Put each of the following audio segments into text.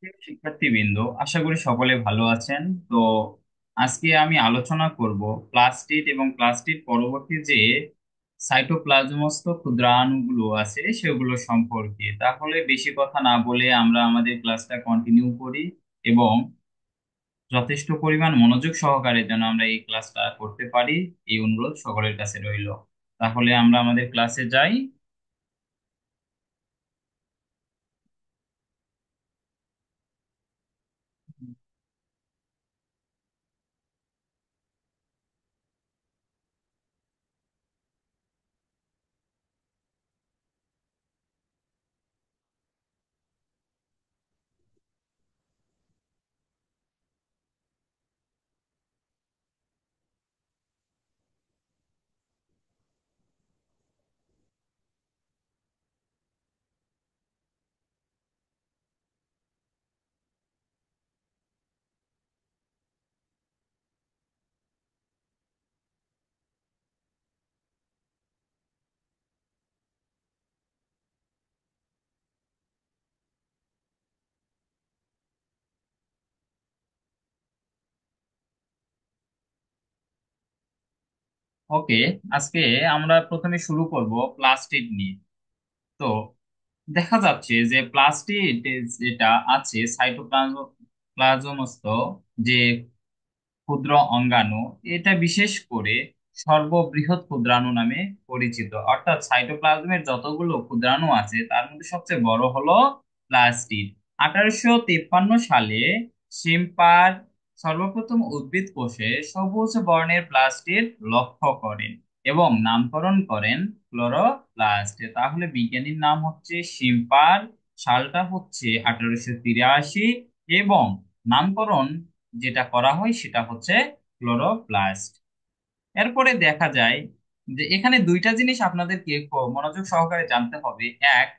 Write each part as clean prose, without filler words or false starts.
প্রিয় শিক্ষার্থীবৃন্দ, আশা করি সকলে ভালো আছেন। তো আজকে আমি আলোচনা করব প্লাস্টিড এবং প্লাস্টিড পরবর্তী যে সাইটোপ্লাজমস্থ ক্ষুদ্রাণুগুলো আছে সেগুলো সম্পর্কে। তাহলে বেশি কথা না বলে আমরা আমাদের ক্লাসটা কন্টিনিউ করি এবং যথেষ্ট পরিমাণ মনোযোগ সহকারে যেন আমরা এই ক্লাসটা করতে পারি, এই অনুরোধ সকলের কাছে রইল। তাহলে আমরা আমাদের ক্লাসে যাই। ওকে, আজকে আমরা প্রথমে শুরু করব প্লাস্টিড নিয়ে। তো দেখা যাচ্ছে যে প্লাস্টিড যেটা আছে প্লাজমস্থ যে ক্ষুদ্র অঙ্গাণু, এটা বিশেষ করে সর্ববৃহৎ ক্ষুদ্রাণু নামে পরিচিত। অর্থাৎ সাইটোপ্লাজমের যতগুলো ক্ষুদ্রাণু আছে তার মধ্যে সবচেয়ে বড় হলো প্লাস্টিড। 1853 সালে শিম্পার সর্বপ্রথম উদ্ভিদ কোষে সবুজ বর্ণের প্লাস্টিড লক্ষ্য করেন এবং নামকরণ করেন ক্লোরোপ্লাস্ট। তাহলে বিজ্ঞানীর নাম হচ্ছে শিম্পার, সালটা হচ্ছে 1883 এবং নামকরণ যেটা করা হয় সেটা হচ্ছে ক্লোরোপ্লাস্ট। এরপরে দেখা যায় যে এখানে দুইটা জিনিস আপনাদেরকে খুব মনোযোগ সহকারে জানতে হবে। এক,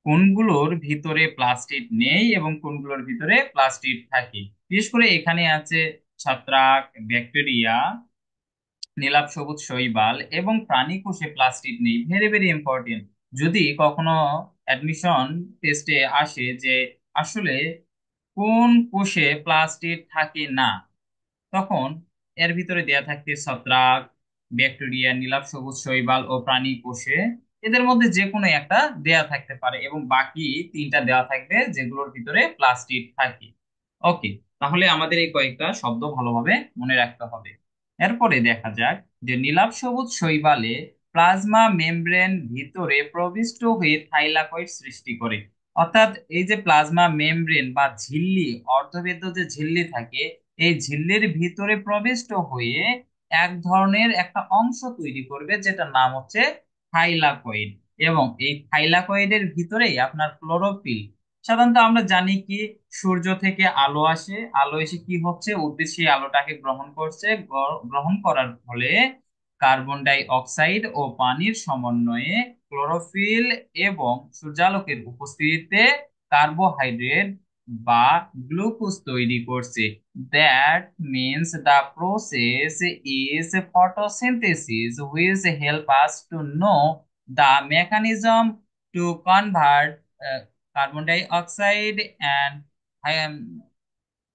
কোনগুলোর ভিতরে প্লাস্টিড নেই এবং কোনগুলোর ভিতরে প্লাস্টিড থাকে। বিশেষ করে এখানে আছে ছত্রাক, ব্যাকটেরিয়া, নীলাভ সবুজ শৈবাল এবং প্রাণী কোষে প্লাস্টিড নেই। Very very important. যদি কখনো অ্যাডমিশন টেস্টে আসে যে আসলে কোন কোষে প্লাস্টিড থাকে না, তখন এর ভিতরে দেয়া থাকতে ছত্রাক, ব্যাকটেরিয়া, নীলাভ সবুজ শৈবাল ও প্রাণী কোষে, এদের মধ্যে যে কোনো একটা দেয়া থাকতে পারে এবং বাকি তিনটা দেয়া থাকবে যেগুলোর ভিতরে প্লাস্টিড থাকে। ওকে, তাহলে আমাদের এই কয়েকটা শব্দ ভালোভাবে মনে রাখতে হবে। এরপরে দেখা যাক যে নীলাভ সবুজ শৈবালে প্লাজমা মেমব্রেন ভিতরে প্রবিষ্ট হয়ে থাইলাকয়েড সৃষ্টি করে। অর্থাৎ এই যে প্লাজমা মেমব্রেন বা ঝিল্লি, অর্ধবেদ্য যে ঝিল্লি থাকে, এই ঝিল্লির ভিতরে প্রবিষ্ট হয়ে এক ধরনের একটা অংশ তৈরি করবে যেটার নাম হচ্ছে থাইলাকয়েড। এবং এই থাইলাকয়েডের ভিতরেই আপনার ক্লোরোফিল। সাধারণত আমরা জানি কি, সূর্য থেকে আলো আসে, আলো এসে কি হচ্ছে, উদ্ভিদ সেই আলোটাকে গ্রহণ করছে, গ্রহণ করার ফলে কার্বন ডাই অক্সাইড ও পানির সমন্বয়ে ক্লোরোফিল এবং সূর্যালোকের উপস্থিতিতে কার্বোহাইড্রেট বা গ্লুকোজ তৈরি করছে। That means the process is photosynthesis, which help us to know the mechanism to convert carbon dioxide and um,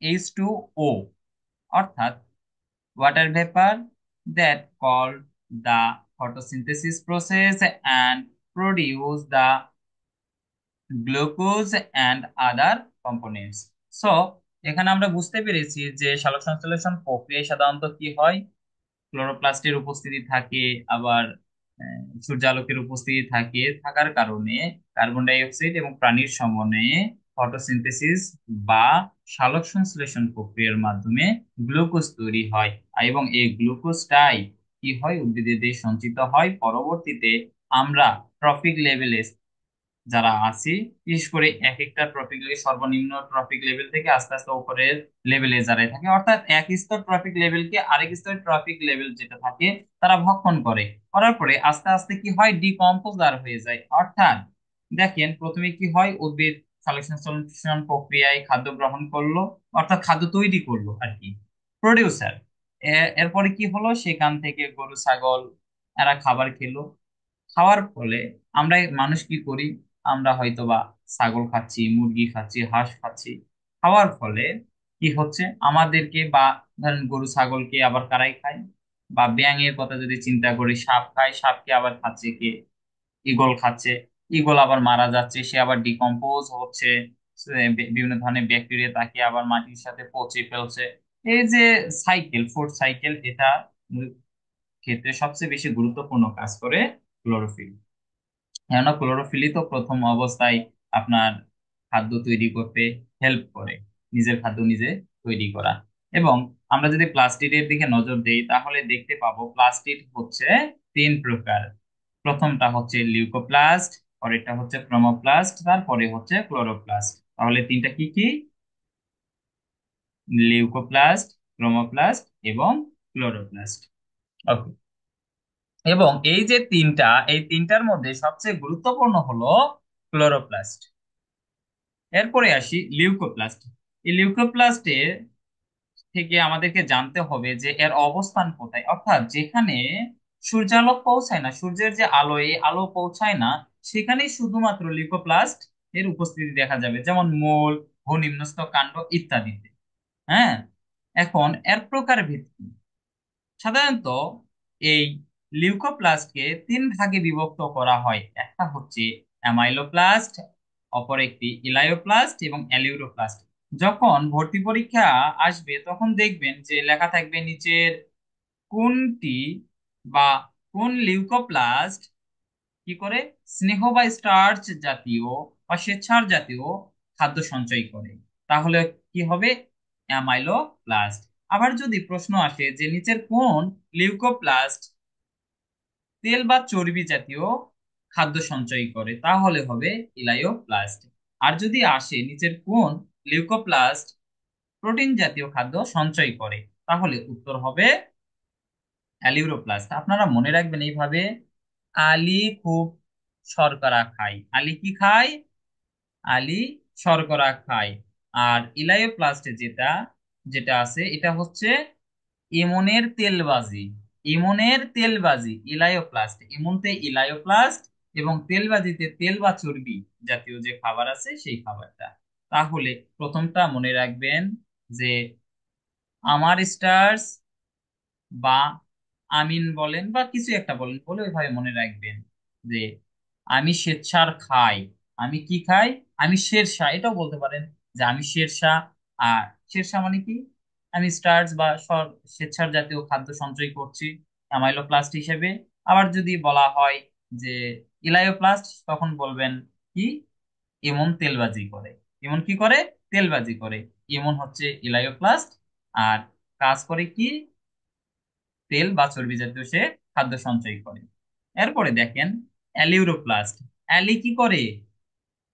H2O, অর্থাৎ water vapor, that called the photosynthesis process and produce the glucose and other components. So এখানে আমরা বুঝতে পেরেছি যে সালোকসংশ্লেষণ প্রক্রিয়ায় সাধারণত কি হয়, ক্লোরোপ্লাস্টের উপস্থিতি থাকে, আবার সূর্যালোকের উপস্থিতি থাকে, থাকার কারণে কার্বন ডাই অক্সাইড এবং প্রাণীর সমন্বয়ে ফটোসিনথেসিস বা সালোক সংশ্লেষণ প্রক্রিয়ার মাধ্যমে গ্লুকোজ তৈরি হয়। এবং এই গ্লুকোজটাই কি হয়, উদ্ভিদে দেহে সঞ্চিত হয়। পরবর্তীতে আমরা ট্রফিক লেভেলে যারা আছি, বিশেষ করে এক একটা ট্রফিক লেভেল, সর্বনিম্ন ট্রফিক লেভেল থেকে আস্তে আস্তে উপরের লেভেলে যারাই থাকে, অর্থাৎ এক স্তর ট্রফিক লেভেলকে আরেক স্তর ট্রফিক লেভেল যেটা থাকে তারা ভক্ষণ করে। করার পরে আস্তে আস্তে কি হয়, ডিকম্পোজার হয়ে যায়। অর্থাৎ দেখেন প্রথমে কি হয়, উদ্ভিদ সালোকসংশ্লেষণ প্রক্রিয়ায় খাদ্য গ্রহণ করলো, অর্থাৎ খাদ্য তৈরি করলো আর কি, প্রডিউসার। এরপরে কি হলো, সেখান থেকে গরু ছাগল এরা খাবার খেলো। খাওয়ার ফলে আমরা মানুষ কি করি, আমরা হয়তোবা ছাগল খাচ্ছি, মুরগি খাচ্ছি, হাঁস খাচ্ছি, খাওয়ার ফলে কি হচ্ছে আমাদেরকে, বা ধরেন গরু ছাগলকে আবার কারাই খায়, বা ব্যাঙের কথা যদি চিন্তা করি, সাপ খায়, সাপকে আবার খাচ্ছে কে, ঈগল খাচ্ছে, ঈগল আবার মারা যাচ্ছে, সে আবার ডিকম্পোজ হচ্ছে, সে বিভিন্ন ধরনের ব্যাকটেরিয়া তাকে আবার মাটির সাথে পচে ফেলছে। এই যে সাইকেল, ফুড সাইকেল, এটা ক্ষেত্রে সবচেয়ে বেশি গুরুত্বপূর্ণ কাজ করে ক্লোরোফিল। কেননা ক্লোরোফিলই তো প্রথম অবস্থায় আপনার খাদ্য তৈরি করতে হেল্প করে, নিজের খাদ্য নিজে তৈরি করা। এবং আমরা যদি প্লাস্টিডের দিকে নজর দেই তাহলে দেখতে পাবো প্লাস্টিড হচ্ছে তিন প্রকার। প্রথমটা হচ্ছে লিউকোপ্লাস্ট, পরেরটা হচ্ছে ক্রোমোপ্লাস্ট, তারপরে হচ্ছে ক্লোরোপ্লাস্ট। তাহলে তিনটা কি কি? লিউকোপ্লাস্ট, ক্রোমোপ্লাস্ট এবং ক্লোরোপ্লাস্ট। ওকে। এবং এই যে তিনটা, এই তিনটার মধ্যে সবচেয়ে গুরুত্বপূর্ণ হলো ক্লোরোপ্লাস্ট। এরপরে আসি লিউকোপ্লাস্ট। এই লিউকোপ্লাস্টে থেকে আমাদেরকে জানতে হবে যে এর অবস্থান কোথায়, অর্থাৎ যেখানে সূর্যালোক পৌঁছায় না, সূর্যের যে আলো, এই আলো পৌঁছায় না, সেখানেই শুধুমাত্র লিউকোপ্লাস্ট এর উপস্থিতি দেখা যাবে, যেমন মূল, ভূনিম্নস্থ কাণ্ড ইত্যাদিতে। হ্যাঁ। এখন এর প্রকার ভিত্তি, সাধারণত এই লিউকোপ্লাস্টকে তিন ভাগে বিভক্ত করা হয়। একটা হচ্ছে অ্যামাইলোপ্লাস্ট, অপর একটি ইলায়োপ্লাস্ট এবং অ্যালিউরোপ্লাস্ট। যখন ভর্তি পরীক্ষা আসবে তখন দেখবেন যে লেখা থাকবে নিচের কোনটি বা কোন লিউকোপ্লাস্ট কি করে স্নেহ বা স্টার্চ জাতীয় বা শ্বেতসার জাতীয় খাদ্য সঞ্চয় করে, তাহলে কি হবে? অ্যামাইলোপ্লাস্ট। আবার যদি প্রশ্ন আসে যে নিচের কোন লিউকোপ্লাস্ট তেল বা চর্বি জাতীয় খাদ্য সঞ্চয় করে, তাহলে হবে ইলায়োপ্লাস্ট। আর যদি আসে নিচের কোন লিউকোপ্লাস্ট প্রোটিন জাতীয় খাদ্য সঞ্চয় করে, তাহলে উত্তর হবে অ্যালিউরোপ্লাস্ট। আপনারা মনে রাখবেন এইভাবে, আলী খুব শর্করা খায়, আলী কি খায়? আলী শর্করা খায়। আর ইলায়োপ্লাস্টে যেটা যেটা আছে এটা হচ্ছে ইমনের তেলবাজি, ইমনের তেলবাজি ইলায়োপ্লাস্ট, ইমনতে ইলায়োপ্লাস্ট এবং তেলবাজিতে তেল বা চর্বি জাতীয় যে খাবার আছে সেই খাবারটা। তাহলে প্রথমটা মনে রাখবেন যে আমার স্টার্স বা আমিন বলেন বা কিছু একটা বলেন, বলে ওইভাবে মনে রাখবেন যে আমি শ্বেতসার খাই। আমি কি খাই? আমি শেরশা, এটাও বলতে পারেন যে আমি শেরশা। আর শেরশা মানে কি? আমি স্টার্চ বা শ্বেতসার জাতীয় খাদ্য সঞ্চয় করছি অ্যামাইলোপ্লাস্ট হিসেবে। আবার যদি বলা হয় যে ইলায়োপ্লাস্ট, তখন বলবেন কি? এমন তেলবাজি করে। এমন কি করে? তেলবাজি করে। এমন হচ্ছে ইলায়োপ্লাস্ট। আর কাজ করে কি? তেল বা চর্বি জাতীয় সে খাদ্য সঞ্চয় করে। এরপরে দেখেন অ্যালিউরোপ্লাস্ট। অ্যালি কি করে?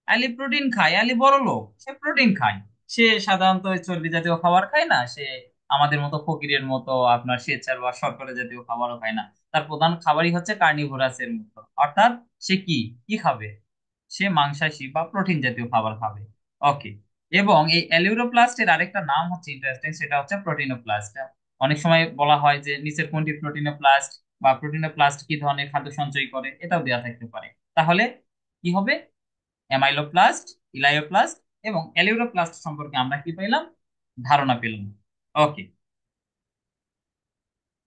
অ্যালি প্রোটিন খায়, অ্যালি বড় লোক, সে প্রোটিন খায়। সে সাধারণত ওই চর্বি জাতীয় খাবার খায় না, সে আমাদের মতো ফকিরের মতো আপনার শ্বেতসার বা শর্করা জাতীয় খাবারও খায় না। তার প্রধান খাবারই হচ্ছে কার্নিভোরাসের মতো, অর্থাৎ সে কি কি খাবে? সে মাংসাশী বা প্রোটিন জাতীয় খাবার খাবে। ওকে। এবং এই অ্যালিউরোপ্লাস্টের আরেকটা নাম হচ্ছে ইন্টারেস্টিং, সেটা হচ্ছে প্রোটিনোপ্লাস্ট। অনেক সময় বলা হয় যে নিচের কোনটি প্রোটিনোপ্লাস্ট, বা প্রোটিনোপ্লাস্ট কি ধরনের খাদ্য সঞ্চয় করে, এটাও দেওয়া থাকতে পারে। তাহলে কি হবে? অ্যামাইলোপ্লাস্ট, ইলায়োপ্লাস্ট এবং অ্যালিউরোপ্লাস্ট সম্পর্কে আমরা কি পেলাম? ধারণা পেলাম। ওকে।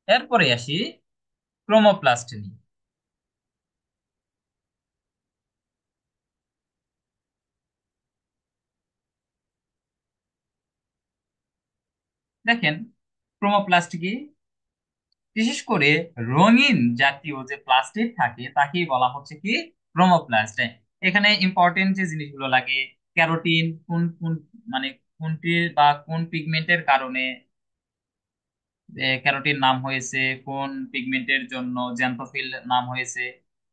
এরপরে আসি ক্রোমোপ্লাস্ট নিয়ে। দেখেন ক্রোমোপ্লাস্ট কি? বিশেষ করে রঙিন জাতীয় যে প্লাস্টিক থাকে তাকেই বলা হচ্ছে কি? ক্রোমোপ্লাস্ট। এখানে ইম্পর্টেন্ট যে জিনিসগুলো লাগে, ক্যারোটিন কোন কোন মানে কোনটি বা কোন পিগমেন্টের কারণে ক্যারোটিন নাম হয়েছে, কোন পিগমেন্টের জন্য জ্যান্থোফিল নাম হয়েছে।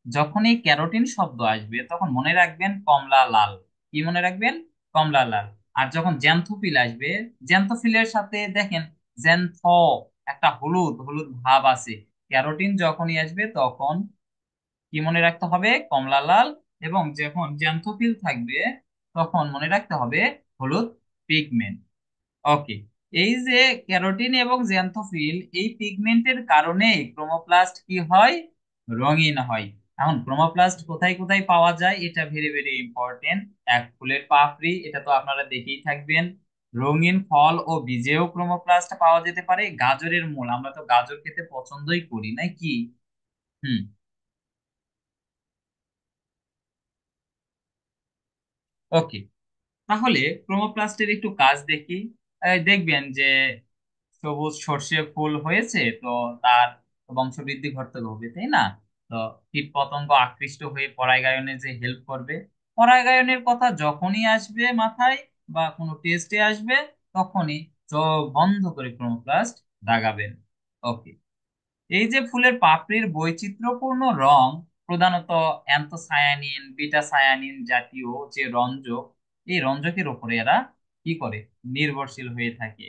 যখনই ক্যারোটিন শব্দ আসবে তখন মনে রাখবেন কমলা লাল। কি মনে রাখবেন? কমলা লাল। আর যখন জ্যান্থোফিল আসবে, জ্যান্থোফিলের সাথে দেখেন জ্যান্থ, একটা হলুদ হলুদ ভাব আছে। ক্যারোটিন যখনই আসবে তখন কি মনে রাখতে হবে? কমলা লাল। এবং যখন জ্যান্থোফিল থাকবে তখন মনে রাখতে হবে হলুদ পিগমেন্ট। ওকে। এই যে ক্যারোটিন এবং জ্যান্থোফিল, এই পিগমেন্টের কারণে ক্রোমোপ্লাস্ট কি হয়? রঙিন হয়। এখন ক্রোমোপ্লাস্ট কোথায় কোথায় পাওয়া যায় এটা ভেরি ভেরি ইম্পর্টেন্ট। এক, ফুলের পাপড়ি, এটা তো আপনারা দেখেই থাকবেন। রঙিন ফল ও বীজেও ক্রোমোপ্লাস্ট পাওয়া যেতে পারে। গাজরের মূল, আমরা তো গাজর খেতে পছন্দই করি নাকি? হুম। ওকে, তাহলে ক্রোমোপ্লাস্টের একটু কাজ দেখি। দেখবেন যে সবুজ সর্ষে ফুল হয়েছে, তো তার বংশবৃদ্ধি ঘটতে হবে, তাই না? তো কীট পতঙ্গ আকৃষ্ট হয়ে পরাগায়নে যে হেল্প করবে, পরাগায়নের কথা যখনই আসবে মাথায় বা কোনো টেস্টে আসবে, তখনই চোখ বন্ধ করে ক্রোমোপ্লাস্ট দাগাবেন। ওকে, এই যে ফুলের পাপড়ির বৈচিত্র্যপূর্ণ রং, প্রধানত অ্যান্থোসায়ানিন, বিটা সায়ানিন জাতীয় যে রঞ্জক, এই রঞ্জকের উপরে এরা কি করে, নির্ভরশীল হয়ে থাকে।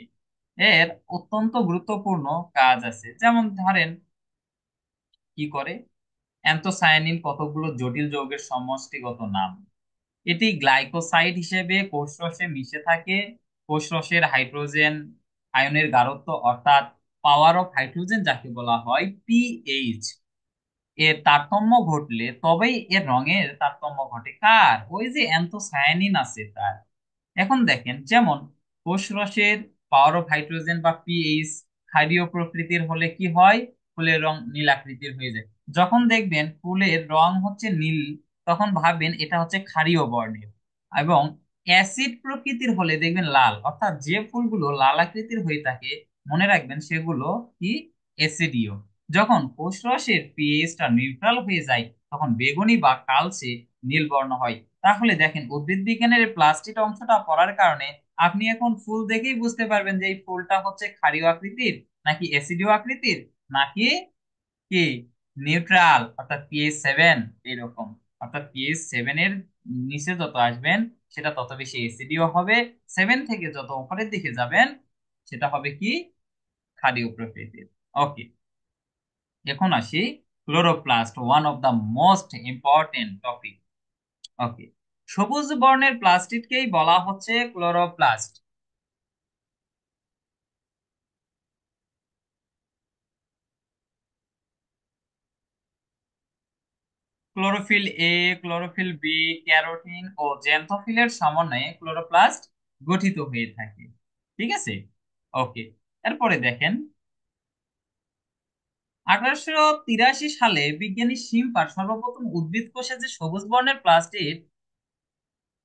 এর অত্যন্ত গুরুত্বপূর্ণ কাজ আছে, যেমন ধরেন কি করে। অ্যান্থোসায়ানিন কতগুলো জটিল যৌগের সমষ্টিগত নাম। এটি গ্লাইকোসাইড হিসেবে কোষরসে মিশে থাকে। কোষরসের হাইড্রোজেন আয়নের গাঢ়ত্ব, অর্থাৎ পাওয়ার অফ হাইড্রোজেন যাকে বলা হয় পিএইচ, এর তারতম্য ঘটলে তবেই এর রঙের তারতম্য ঘটে। কার? ওই যে অ্যান্থোসায়ানিন আছে তার। এখন দেখেন, যেমন কোষরসের পাওয়ার অফ হাইড্রোজেন বা পিএইচ ক্ষারীয় প্রকৃতির হলে কি হয়, ফুলের রং নীল আকৃতির হয়ে যায়। যখন দেখবেন ফুলের রং হচ্ছে নীল, তখন ভাববেন এটা হচ্ছে ক্ষারীয় বর্ণের। এবং অ্যাসিড প্রকৃতির হলে দেখবেন লাল, অর্থাৎ যে ফুলগুলো লাল আকৃতির হয়ে থাকে, মনে রাখবেন সেগুলো কি, অ্যাসিডীয়। যখন কোষরসের পিএইচটা নিউট্রাল হয়ে যায়, তখন বেগুনি বা কালচে নীল বর্ণ হয়। তাহলে দেখেন, উদ্ভিদ বিজ্ঞানের এই প্লাস্টিক অংশটা পড়ার কারণে আপনি এখন ফুল দেখেই বুঝতে পারবেন যে এই ফুলটা হচ্ছে ক্ষারীয় আকৃতির, নাকি অ্যাসিডীয় আকৃতির, নাকি কি নিউট্রাল, অর্থাৎ পিএইচ 7 এরকম। অর্থাৎ পিএইচ 7 এর নিচে যত আসবেন সেটা তত বেশি অ্যাসিডীয় হবে। 7 থেকে যত উপরের দিকে যাবেন সেটা হবে কি, ক্ষারীয় প্রকৃতির। ওকে, এখন আসি chloroplast, one of the most important topic. Okay, সবুজ বর্ণের প্লাস্টিককেই বলা হচ্ছে chloroplast. Chlorophyll A, chlorophyll B, carotene ও জ্যান্থোফিলের সমন্বয়ে ক্লোরোপ্লাস্ট গঠিত হয়ে থাকে। ঠিক আছে। ওকে, এরপরে দেখেন, 1883 সালে বিজ্ঞানী শিম্পার সর্বপ্রথম উদ্ভিদ কোষে যে সবুজ বর্ণের প্লাস্টিক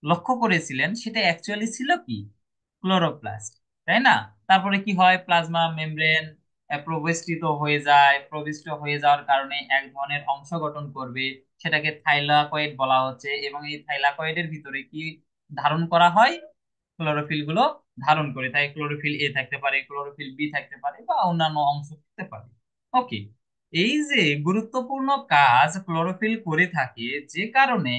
লক্ষ্য করেছিলেন, সেটা অ্যাকচুয়ালি ছিল কি, ক্লোরোপ্লাস্ট, তাই না? তারপরে কি হয়, প্লাজমা মেমব্রেন প্রবেষ্টিত হয়ে যায়, প্রবিষ্ট হয়ে যাওয়ার কারণে এক ধরনের অংশ গঠন করবে, সেটাকে থাইলাকয়েড বলা হচ্ছে। এবং এই থাইলাকয়েডের ভিতরে কি ধারণ করা হয়, ক্লোরোফিল গুলো ধারণ করে। তাই ক্লোরোফিল এ থাকতে পারে, ক্লোরোফিল বি থাকতে পারে, বা অন্যান্য অংশ থাকতে পারে। ওকে, এই যে গুরুত্বপূর্ণ কাজ ক্লোরোফিল করে থাকে, যে কারণে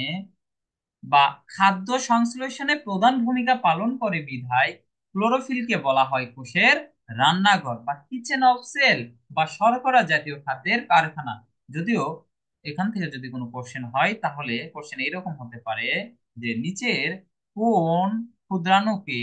বা খাদ্য সংশ্লেষণে প্রধান ভূমিকা পালন করে বিধায় ক্লোরোফিলকে বলা হয় কোষের রান্নাঘর বা কিচেন অফ সেল, বা শর্করা জাতীয় খাদ্যের কারখানা। যদিও এখান থেকে যদি কোনো কোশ্চেন হয়, তাহলে কোশ্চেন এরকম হতে পারে যে নিচের কোন ক্ষুদ্রাণুকে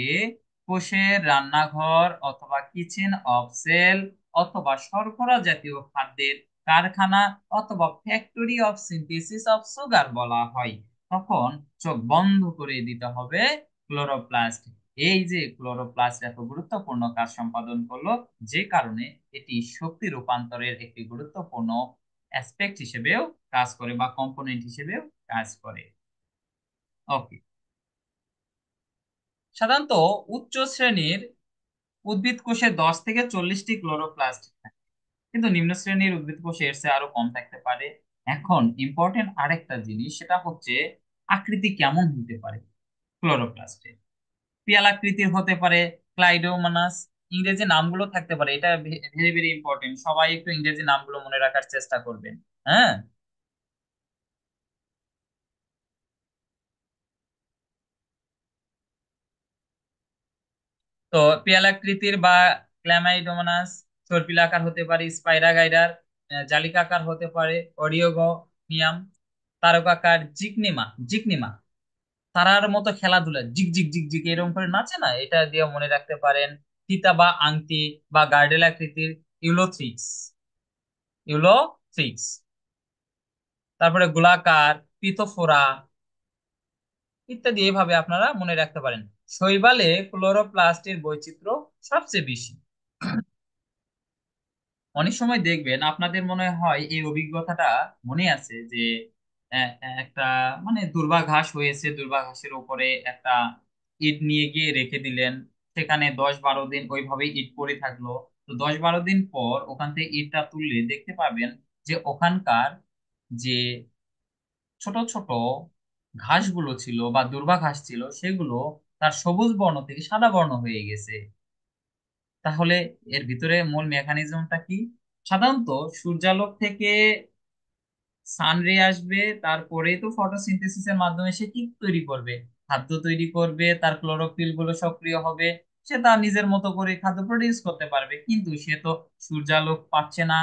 কোষের রান্নাঘর অথবা কিচেন অফ সেল অথবা শর্করা জাতীয় খাদ্যের কারখানা অথবা factory of synthesis of sugar বলা হয়, তখন চোখ বন্ধ করে দিতে হবে ক্লোরোপ্লাস্ট। এই যে ক্লোরোপ্লাস্ট এত গুরুত্বপূর্ণ কাজ সম্পাদন করলো, যে কারণে এটি শক্তি রূপান্তরের একটি গুরুত্বপূর্ণ অ্যাসপেক্ট হিসেবেও কাজ করে বা কম্পোনেন্ট হিসেবেও কাজ করে। ওকে, সাধারণত উচ্চ শ্রেণীর উদ্ভিদ কোষে 10 থেকে 40টি ক্লোরোপ্লাস্ট থাকে, কিন্তু নিম্ন শ্রেণীর উদ্ভিদ কোষে এর চেয়ে আরো কম থাকতে পারে। এখন ইম্পর্টেন্ট আরেকটা জিনিস, সেটা হচ্ছে আকৃতি কেমন হতে পারে ক্লোরোপ্লাস্টে। পিয়ালাকৃতির হতে পারে, ক্লাইডোমানাস, ইংরেজি নামগুলো থাকতে পারে। এটা ভেরি ভেরি ইম্পর্টেন্ট, সবাই একটু ইংরেজি নামগুলো মনে রাখার চেষ্টা করবেন। হ্যাঁ, তো পিয়ালাকৃতির বা ক্ল্যামাইডোমানাস, সর্পিলাকার হতে পারে স্পাইরাগাইডার, জালিকাকার হতে পারে অরিওগনিয়াম, তারকাকার জিকনিমা, জিকনিমা তারার মতো খেলাধুলা, জিক জিক জিক জিক এরকম করে নাচে না, এটা দিয়ে মনে রাখতে পারেন। ফিতা বা আংটি বা গার্ডেল আকৃতির ইউলোথ্রিক্স, ইউলোথ্রিক্স। তারপরে গোলাকার, পিতফোরা ইত্যাদি এভাবে আপনারা মনে রাখতে পারেন। শৈবালে ক্লোরোপ্লাস্টের বৈচিত্র্য সবচেয়ে বেশি। অনেক সময় দেখবেন আপনাদের মনে হয় এই অভিজ্ঞতাটা মনে আছে যে একটা মানে দুর্বাঘাস হয়েছে, দুর্বাঘাসের উপরে একটা ইট নিয়ে গিয়ে রেখে দিলেন, সেখানে 10-12 দিন ওইভাবে ইট পড়ে থাকলো। তো 10-12 দিন পর ওখান থেকে ইটটা তুললে দেখতে পাবেন যে ওখানকার যে ছোট ছোট ঘাসগুলো ছিল বা দুর্বা ঘাস ছিল সেগুলো তার সবুজ বর্ণ থেকে সাদা বর্ণ হয়ে গেছে। তাহলে এর ভিতরে মূল মেকানিজমটা কি? সাধারণত সূর্যালোক থেকে সানরে আসবে, তারপরেই তো ফটোসিনথেসিসের মাধ্যমে সে কি তৈরি করবে? খাদ্য তৈরি করবে, তার ক্লোরোফিল গুলো সক্রিয় হবে, সে তার নিজের মতো করে খাদ্য প্রডিউস করতে পারবে। কিন্তু সে তো সূর্যালোক পাচ্ছে না,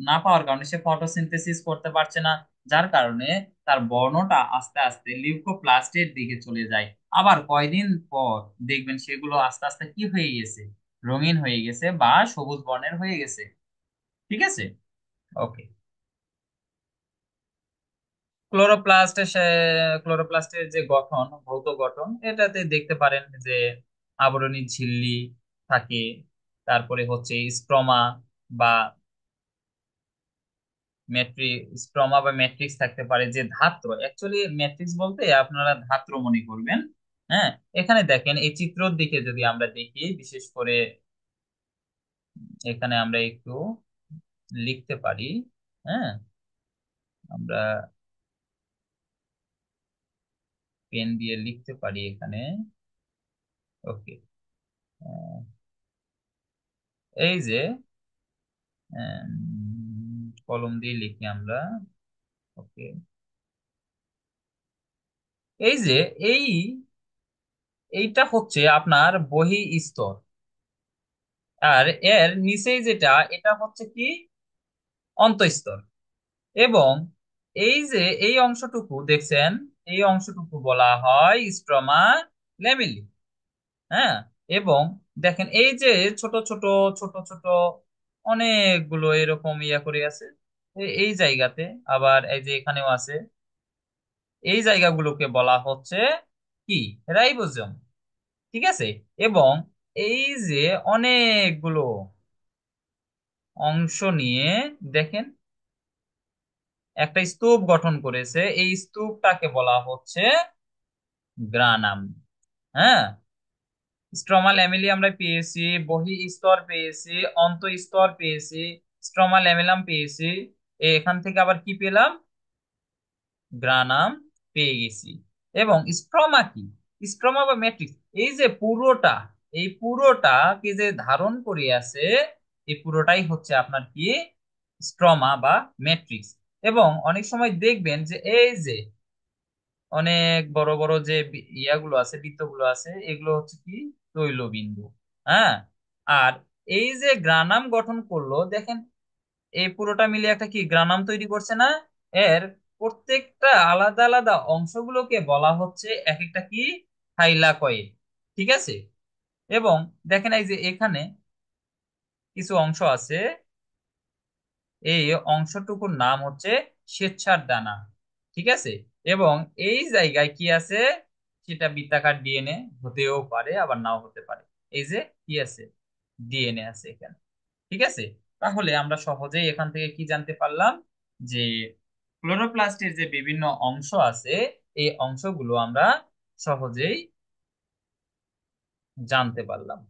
না পাওয়ার কারণে সে ফটোসিনথেসিস করতে পারছে না, যার কারণে তার বর্ণটা আস্তে আস্তে লিউকোপ্লাস্টের দিকে চলে যায়। আবার কয়দিন পর দেখবেন সেগুলো আস্তে আস্তে কি হয়ে গেছে, রঙিন হয়ে গেছে বা সবুজ বর্ণের হয়ে গেছে। ঠিক আছে, ওকে। ক্লোরোপ্লাস্টের ক্লোরোপ্লাস্টের যে গঠন, ভৌত গঠন, এটাতে দেখতে পারেন যে আবরণী ঝিল্লি থাকে, তারপরে হচ্ছে স্ট্রমা বা স্ট্রমা বা ম্যাট্রিক্স থাকতে পারে, যে ধাত্র, অ্যাকচুয়ালি ম্যাট্রিক্স বলতে আপনারা ধাত্র মনে করবেন। হ্যাঁ, এখানে দেখেন এই চিত্রর দিকে যদি আমরা দেখি, বিশেষ করে এখানে আমরা একটু লিখতে পারি। হ্যাঁ, আমরা পেন দিয়ে লিখতে পারি এখানে। ওকে, এই যে কলম দিয়ে লিখি আমরা। ওকে, এই যে এই এইটা হচ্ছে আপনার বহি স্তর, আর এর নিচেই যেটা, এটা হচ্ছে কি অন্তঃস্তর। এবং এই যে এই অংশটুকু দেখছেন, এই অংশটুকু বলা হয় স্ট্রমা ল্যামেলি। হ্যাঁ, এবং দেখেন এই যে ছোট ছোট ছোট ছোট অনেকগুলো এরকম ইয়া করে আছে এই জায়গাতে, আবার এই যে এখানেও আছে, এই জায়গাগুলোকে বলা হচ্ছে কি রাইবোজোম। ঠিক আছে, এবং এই যে অনেকগুলো অংশ নিয়ে দেখেন একটা স্তূপ গঠন করেছে, এই স্তূপটাকে বলা হচ্ছে গ্রানাম। হ্যাঁ, স্ট্রোমা ল্যামেলি আমরা পেয়েছি, বহি স্তর পেয়েছি, অন্তঃস্তর পেয়েছি, স্ট্রোমা ল্যামেলাম পেয়েছি, এখান থেকে আবার কি পেলাম? গ্রানাম পেয়ে গেছি। এবং স্ট্রমা কি? স্ট্রমা বা ম্যাট্রিক্স, এই যে পুরোটা, এই পুরোটাকে যে ধারণ করে আছে, এই পুরোটাই হচ্ছে আপনার কি স্ট্রমা বা ম্যাট্রিক্স। এবং অনেক সময় দেখবেন যে এই যে অনেক বড় বড় যে ইয়াগুলো আছে, বৃত্তগুলো আছে, এগুলো হচ্ছে কি তৈলবিন্দু। হ্যাঁ, আর এই যে গ্রানাম গঠন করলো দেখেন, এই পুরোটা মিলে একটা কি গ্রানাম তৈরি করছে না? এর প্রত্যেকটা আলাদা আলাদা অংশগুলোকে বলা হচ্ছে এক একটা কি থাইলাকয়েড। ঠিক আছে, এবং দেখেন এই যে এখানে কিছু অংশ আছে, এই অংশটুকুর নাম হচ্ছে স্বেচ্ছার দানা। ঠিক আছে, এবং এই জায়গায় কি আছে, সেটা বৃত্তাকার ডিএনএ হতেও পারে, আবার নাও হতে পারে। এই যে কি আছে, ডিএনএ আছে এখানে। ঠিক আছে, তাহলে আমরা সহজেই এখান থেকে কি জানতে পারলাম যে ক্লোরোপ্লাস্টের যে বিভিন্ন অংশ আছে, এই অংশগুলো আমরা সহজেই জানতে পারলাম।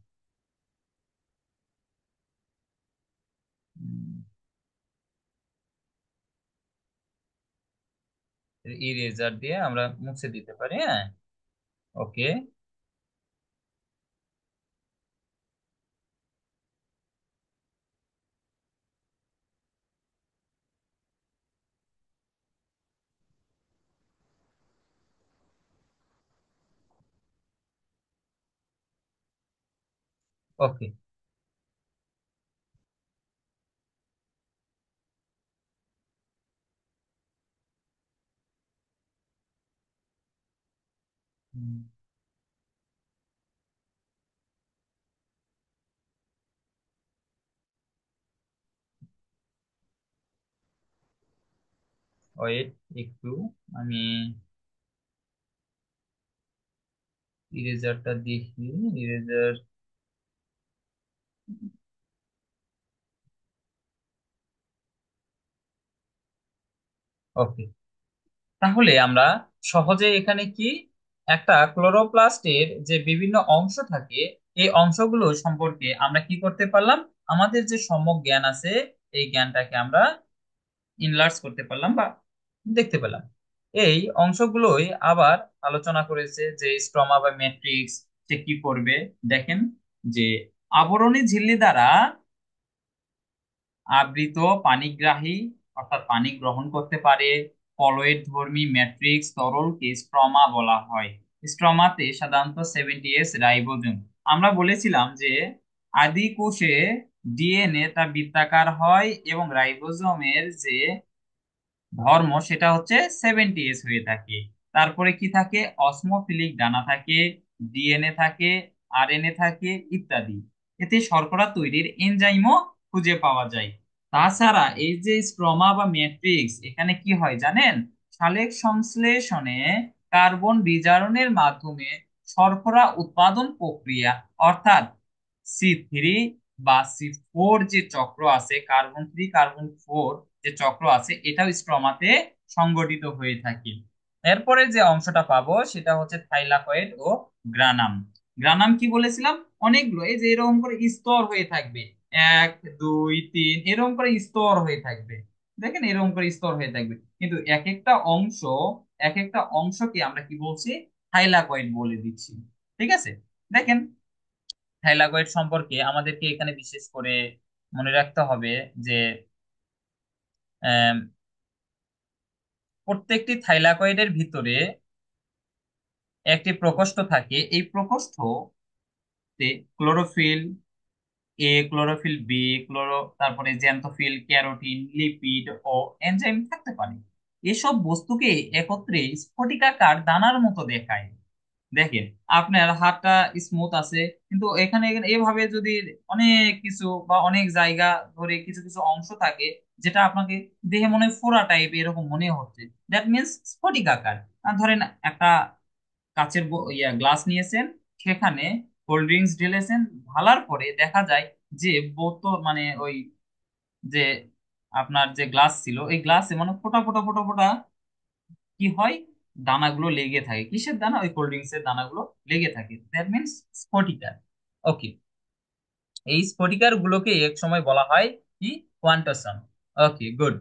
ইরেজার দিয়ে আমরা মুছে দিতে পারি। হ্যাঁ, ওকে, ওকে। ওয়েট, একটু আমি ইরেজারটা দেখি। ইরেজার, ওকে। তাহলে আমরা সহজে এখানে কি, একটা ক্লোরোপ্লাস্টের যে বিভিন্ন অংশ থাকে এই অংশগুলো সম্পর্কে আমরা কি করতে পারলাম, আমাদের যে সম্যক জ্ঞান আছে এই জ্ঞানটাকে আমরা ইনলার্জ করতে পারলাম বা দেখতে পেলাম। এই অংশগুলোই আবার আলোচনা করেছে যে স্ট্রমা বা ম্যাট্রিক্স সে কি করবে। দেখেন যে আবরণী ঝিল্লি দ্বারা আবৃত পানিগ্রাহী অর্থাৎ পানি গ্রহণ করতে পারে কলয়েড ধর্মী ম্যাট্রিক্স তরলকে স্ট্রমা বলা হয়। স্ট্রমাতে সাধারণত 70S রাইবোজোম। আমরা বলেছিলাম যে আদি কোষে ডিএনএ তা বৃত্তাকার হয় এবং রাইবোজোমের যে ধর্ম সেটা হচ্ছে 70S হয়ে থাকে। তারপরে কি থাকে, অসমোফিলিক ডানা থাকে, ডিএনএ থাকে, আরএনএ থাকে ইত্যাদি। এতে শর্করা তৈরির এনজাইমও খুঁজে পাওয়া যায়। তাছাড়া এই যে স্ট্রমা বা ম্যাট্রিক্স এখানে কি হয় জানেন, সালেক সংশ্লেষণে কার্বন বিজারণের মাধ্যমে শর্করা উৎপাদন প্রক্রিয়া অর্থাৎ C3 বা C4 যে চক্র আছে, কার্বন 3 কার্বন 4 যে চক্র আছে এটাও স্ট্রমাতে সংগঠিত হয়ে থাকে। এরপরে যে অংশটা পাবো সেটা হচ্ছে থাইলাকয়েড ও গ্রানাম। গ্রানাম কি বলেছিলাম, অনেকগুলো এই যে এরকম করে স্তর হয়ে থাকবে, 1 2 3 এরকম করে স্তর হয়ে থাকবে। দেখেন এরকম করে স্তর হয়ে থাকবে, কিন্তু এক একটা অংশকে আমরা কি বলছি, থাইলাকয়েড বলে দিচ্ছি। ঠিক আছে। দেখেন থাইলাকয়েড সম্পর্কে আমাদেরকে এখানে বিশেষ করে মনে রাখতে হবে যে আম, প্রত্যেকটি থাইলাকয়েডের ভিতরে একটি প্রকোষ্ঠ থাকে। এই প্রকোষ্ঠতে ক্লোরোফিল এ, ক্লোরোফিল বি, তারপরে জ্যান্থোফিল, ক্যারোটিন, লিপিড ও এনজাইম থাকতে পারে। এসব বস্তুকে একত্রে স্ফটিকাকার দানার মতো দেখায়। দেখেন আপনার হাতটা স্মুথ আছে, কিন্তু এখানে এখানে এভাবে যদি অনেক কিছু বা অনেক জায়গা ধরে কিছু কিছু অংশ থাকে যেটা আপনাকে দেখে মনে হয় ফোড়া টাইপ এরকম মনে হচ্ছে, দ্যাট মিনস স্ফটিকাকার। ধরেন একটা কাচের গ্লাস নিয়েছেন, সেখানে কোল্ড ড্রিঙ্কস ঢেলেছেন, ঢালার পরে দেখা যায় যে বোতল মানে ওই যে আপনার যে গ্লাস ছিল এই গ্লাসে মানে ফোটা ফোটা ফোটা ফোটা কি হয়, দানাগুলো লেগে থাকে। কিসের দানা, ওই কোল্ড ড্রিঙ্কস এর দানাগুলো লেগে থাকে, দ্যাট মিনস স্ফটিকা। ওকে, এই স্ফটিকার গুলোকে এক সময় বলা হয় কি, কোয়ান্টাসম। ওকে, গুড।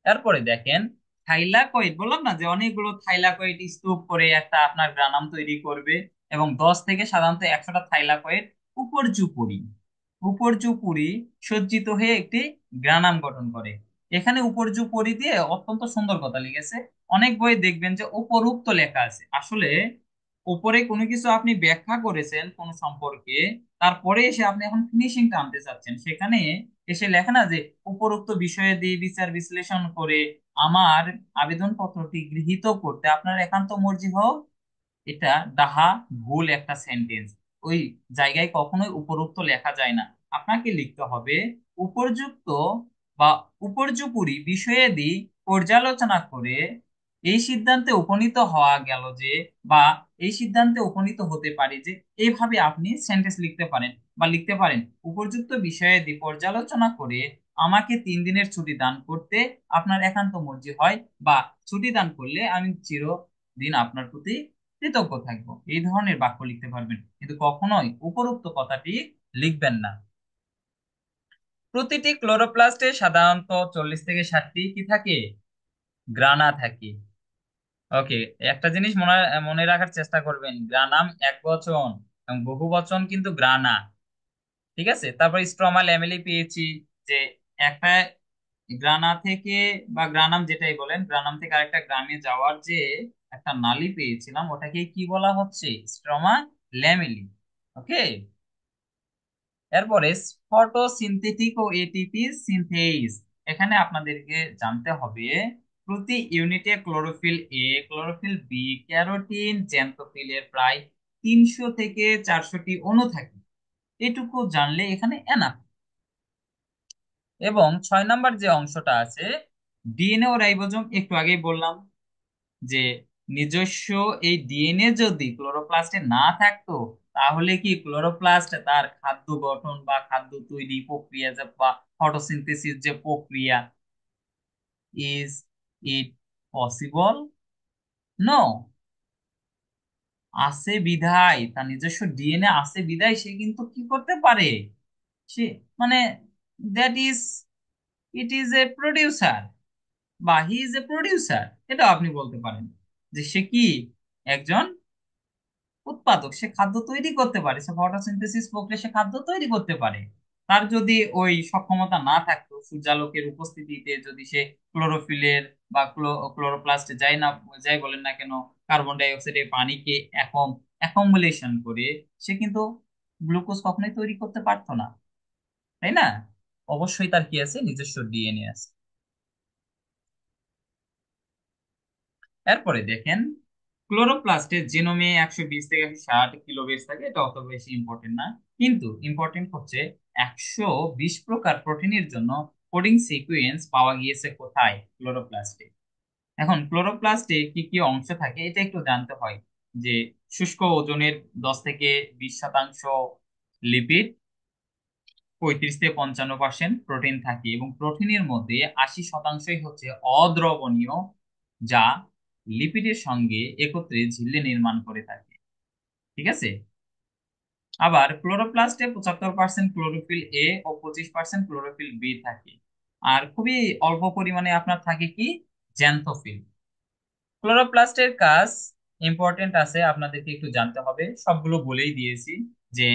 তারপরে দেখেন থাইলাকয়েড, বললাম না যে অনেকগুলো থাইলাকয়েড স্তূপ করে একটা আপনার গ্রানাম তৈরি করবে, এবং 10 থেকে সাধারণত 100টা থাইলাকয়েড উপর্যুপরি উপর্যুপরি সজ্জিত হয়ে একটি গ্রানাম গঠন করে। এখানে উপর্যুপরি দিয়ে অত্যন্ত সুন্দর কথা লিখেছে। অনেক বই দেখবেন যে উপরুক্ত লেখা আছে, আসলে উপরে কোনো কিছু আপনি ব্যাখ্যা করেছেন কোন সম্পর্কে, তারপরে এসে আপনি এখন ফিনিশিংটা আনতে চাচ্ছেন, সেখানে এসে লেখে না যে উপরোক্ত বিষয়ে দিয়ে বিচার বিশ্লেষণ করে আমার আবেদনপত্রটি গৃহীত করতে আপনার একান্ত মর্জি হোক। এটা ডাহা ভুল একটা সেন্টেন্স। ওই জায়গায় কখনোই উপরোক্ত লেখা যায় না। আপনাকে লিখতে হবে উপর্যুক্ত বা উপর্যুপরি বিষয়াদি পর্যালোচনা করে এই সিদ্ধান্তে উপনীত হওয়া গেল যে, বা এই সিদ্ধান্তে উপনীত হতে পারে যে, এইভাবে আপনি সেন্টেন্স লিখতে পারেন বা লিখতে পারেন উপর্যুক্ত বিষয়াদি পর্যালোচনা করে আমাকে 3 দিনের ছুটি দান করতে আপনার একান্ত মর্জি হয়, বা ছুটি দান করলে আমি চিরদিন আপনার প্রতি কৃতজ্ঞ থাকবো। এই ধরনের বাক্য লিখতে পারবেন, কিন্তু কখনোই উপরোক্ত কথাটি লিখবেন না। প্রতিটি ক্লোরোপ্লাস্টে সাধারণত 40 থেকে 60টি কি থাকে, গ্রানা থাকে। ওকে, একটা জিনিস মনে মনে রাখার চেষ্টা করবেন, গ্রানাম একবচন এবং বহু বচন কিন্তু গ্রানা। ঠিক আছে। তারপর স্ট্রমা ল্যামেলি পেয়েছি যে একটা গ্রানা থেকে বা গ্রানাম যেটাই বলেন, গ্রানাম থেকে আরেকটা গ্রামে যাওয়ার যে একটা নালী পেয়েছিলাম ওটাকে কি বলা হচ্ছে, স্ট্রমা ল্যামেলি। ওকে। এরপরে ফটোসিনথেটিক ও এটিপি সিনথেস। এখানে আপনাদেরকে জানতে হবে প্রতি ইউনিটে chlorophyll A, chlorophyll B, carotene, জ্যান্থোফিলের প্রায় 300 থেকে 400টি অণু থাকে। এটুকু জানলে এখানে এনাফ। এবং 6 নাম্বার যে অংশটা আছে ডিএনএ ও রাইবোজোম একটু আগেই বললাম যে নিজস্ব এই ডিএনএ যদি ক্লোরোপ্লাস্টে না থাকতো, তাহলে কি ক্লোরোপ্লাস্ট তার খাদ্য গঠন বা খাদ্য তৈরি প্রক্রিয়া বা ফটোসিনথেসিস যে প্রক্রিয়া, ইজ ইট পসিবল? নো। আছে বিধায়, তার নিজস্ব ডিএনএ আছে বিধায় সে কিন্তু কি করতে পারে, সে মানে that is, it is a producer, বা হি ইজ এ প্রডিউসার, এটা আপনি বলতে পারেন যে সে কি একজন উৎপাদক, সে খাদ্য তৈরি করতে পারে, সে ফটোসিনথেসিস প্রক্রিয়া সে খাদ্য তৈরি করতে পারে। তার যদি ওই সক্ষমতা না থাকতো, সূর্যালোকের উপস্থিতিতে যদি সে ক্লোরোফিলের বা ক্লোরোপ্লাস্টে যাই না, যাই বলেন না কেন, কার্বন ডাই অক্সাইডের পানিকে অ্যাকমুলেশন করে সে কিন্তু গ্লুকোজ কখনোই তৈরি করতে পারতো না, তাই না? অবশ্যই তার কি আছে, নিজস্ব ডিএনএ আছে। এরপরে দেখেন, ক্লোরোপ্লাস্টের জিনোমে 120 থেকে 160 কিলোবেস থাকে, এটা অত বেশি ইম্পর্টেন্ট না। কিন্তু ইম্পর্টেন্ট হচ্ছে 120 প্রকার প্রোটিনের জন্য কোডিং সিকুয়েন্স পাওয়া গিয়েছে কোথায়, ক্লোরোপ্লাস্টে। এখন ক্লোরোপ্লাস্টে কি কি অংশ থাকে এটা একটু জানতে হয়। যে শুষ্ক ওজনের 10 থেকে 20% লিপিড, 35 থেকে 55% প্রোটিন থাকে, এবং প্রোটিনের মধ্যে 80%ই হচ্ছে অদ্রবণীয়, যা লিপিডের সঙ্গে একত্রে ঝিল্লি নির্মাণ করে থাকে। ঠিক আছে। আবার ক্লোরোপ্লাস্টে 75% ক্লোরোফিল এ ও 25% ক্লোরোফিল বি থাকে। আর খুবই অল্প পরিমাণে আপনার থাকে কি, জ্যান্থোফিল। ক্লোরোপ্লাস্টের কাজ ইম্পর্টেন্ট আছে, আপনাদেরকে একটু জানতে হবে, সবগুলো বলেই দিয়েছি। যে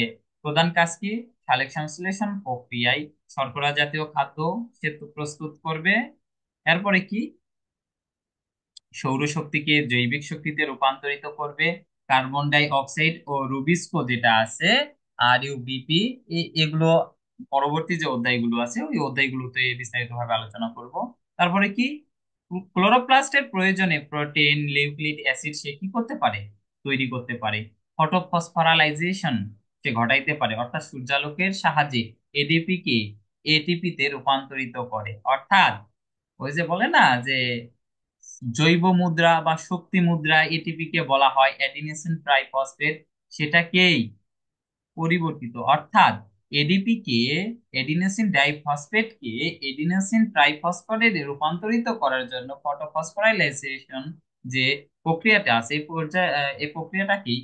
প্রধান কাজ কি, সালোক সংশ্লেষণ প্রক্রিয়ায় শর্করা জাতীয় খাদ্য সেতু প্রস্তুত করবে। এরপরে কি, সৌরশক্তিকে জৈবিক শক্তিতে রূপান্তরিত করবে। কার্বন ডাই অক্সাইড ও রুবিস্কো যেটা আছে, আর ইউবিপি, এগুলো পরবর্তী যে অধ্যায়গুলো আছে ওই অধ্যায়গুলোতে বিস্তারিতভাবে আলোচনা করব। তারপরে কি, ক্লোরোপ্লাস্টের প্রয়োজনে প্রোটিন নিউক্লিক অ্যাসিড সে কি করতে পারে, তৈরি করতে পারে। ফটোফসফোরাইলেশন সে ঘটাইতে পারে, অর্থাৎ সূর্যালোকের সাহায্যে এডিপি কে এটিপি তে রূপান্তরিত করে। অর্থাৎ ওই যে বলে না যে জৈব মুদ্রা বা শক্তি মুদ্রা, এটিপি কে বলা হয় অ্যাডিনোসিন ট্রাইফসফেট, সেটাকেই পরিবর্তিত, অর্থাৎ এডিপি কে, এডিনোসিন ডাইফসফেট কে এডিনোসিন ট্রাইফসফেটে রূপান্তরিত করার জন্য ফটোফসফোরাইলেশন যে প্রক্রিয়াটা আছে, এই প্রক্রিয়াটাকে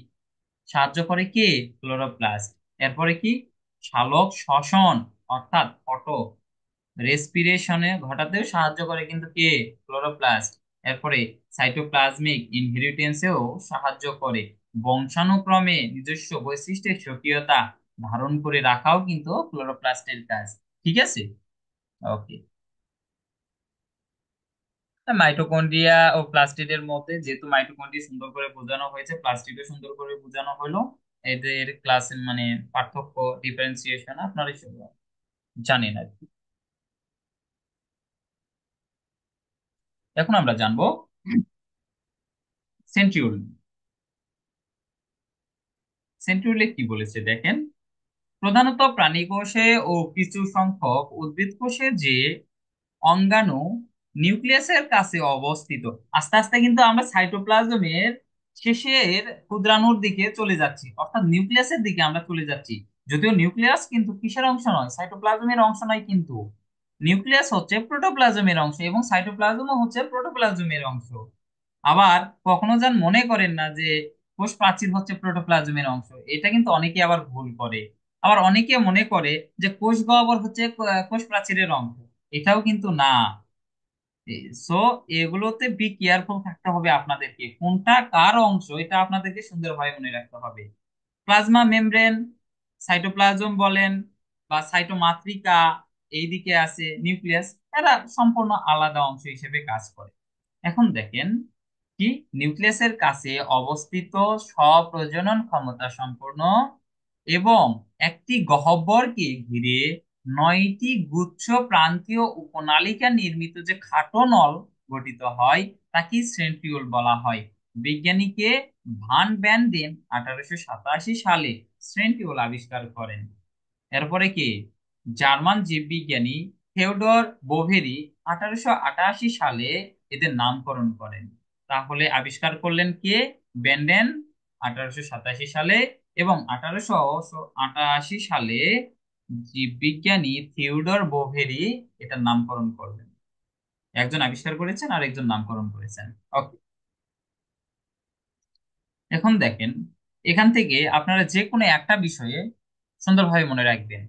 সাহায্য করে কে, ক্লোরোপ্লাস্ট। এরপরে কি, সালোক শ্বসন অর্থাৎ ফটো রেসপিরেশনে ঘটাতেও সাহায্য করে কিন্তু কে, ক্লোরোপ্লাস্ট। এরপরে সাইটোপ্লাজমিক ইনহেরিটেন্সেও সাহায্য করে। বংশানুক্রমে নিজস্ব বৈশিষ্ট্যের স্বকীয়তা ধারণ করে রাখাও কিন্তু ক্লোরোপ্লাস্টের কাজ। ঠিক আছে। ওকে। মাইটোকন্ড্রিয়া ও প্লাস্টিডের মধ্যে, যেহেতু মাইটোকন্ড্রিয়া সুন্দর করে বোঝানো হয়েছে, প্লাস্টিডও সুন্দর করে বোঝানো হলো, এদের ক্লাস মানে পার্থক্য, ডিফারেন্সিয়েশন আপনারা সব জানেন আর কি। এখন আমরা জানবো সেন্ট্রিওল। সেন্ট্রিওলে কি বলেছে দেখেন, প্রধানত প্রাণী কোষে ও কিছু সংখ্যক উদ্ভিদ কোষে যে অঙ্গাণু নিউক্লিয়াসের কাছে অবস্থিত। আস্তে আস্তে কিন্তু আমরা সাইটোপ্লাজমের শেষের ক্ষুদ্রাণুর দিকে চলে যাচ্ছি, অর্থাৎ নিউক্লিয়াসের দিকে আমরা চলে যাচ্ছি। যদিও নিউক্লিয়াস কিন্তু কিসের অংশ নয়, সাইটোপ্লাজমের অংশ নয়, কিন্তু নিউক্লিয়াস হচ্ছে প্রোটোপ্লাজমের অংশ এবং সাইটোপ্লাজমও হচ্ছে প্রোটোপ্লাজমের অংশ। আবার কখনো যেন মনে করেন না যে কোষ প্রাচীর হচ্ছে প্রোটোপ্লাজমের অংশ, এটা কিন্তু অনেকে আবার ভুল করে। আবার অনেকে মনে করে যে কোষ গহ্বর হচ্ছে কোষ প্রাচীরের অংশ, এটাও কিন্তু না। সো এগুলোতে বি কেয়ারফুল থাকতে হবে আপনাদেরকে, কোনটা কার অংশ এটা আপনাদেরকে সুন্দরভাবে মনে রাখতে হবে। প্লাজমা মেমব্রেন, সাইটোপ্লাজম বলেন বা সাইটোমাত্রিকা, এইদিকে আছে নিউক্লিয়াস, এরা সম্পূর্ণ আলাদা অংশ হিসেবে কাজ করে। এখন দেখেন কি, নিউক্লিয়াসের কাছে অবস্থিত স্বপ্রজনন ক্ষমতা সম্পন্ন এবং একটি গহ্বরকে ঘিরে 9টি গুচ্ছ প্রান্তীয় উপনালিকা নির্মিত যে খাটো নল গঠিত হয়, তাকে সেন্ট্রিওল বলা হয়। বিজ্ঞানীকে ভান ব্যানডেন 1887 সালে সেন্ট্রিওল আবিষ্কার করেন। এরপরে কি, জার্মান জীববিজ্ঞানী থেওডর বোভেরি 1888 সালে এদের নামকরণ করেন। তাহলে আবিষ্কার করলেন কে? বেন্ডেন 1887 সালে, এবং 1888 সালে জীববিজ্ঞানী থিওডর বোভেরি এটার নামকরণ করলেন। একজন আবিষ্কার করেছেন আর একজন নামকরণ করেছেন। ওকে, এখন দেখেন, এখান থেকে আপনারা যে কোনো একটা বিষয়ে সুন্দরভাবে মনে রাখবেন।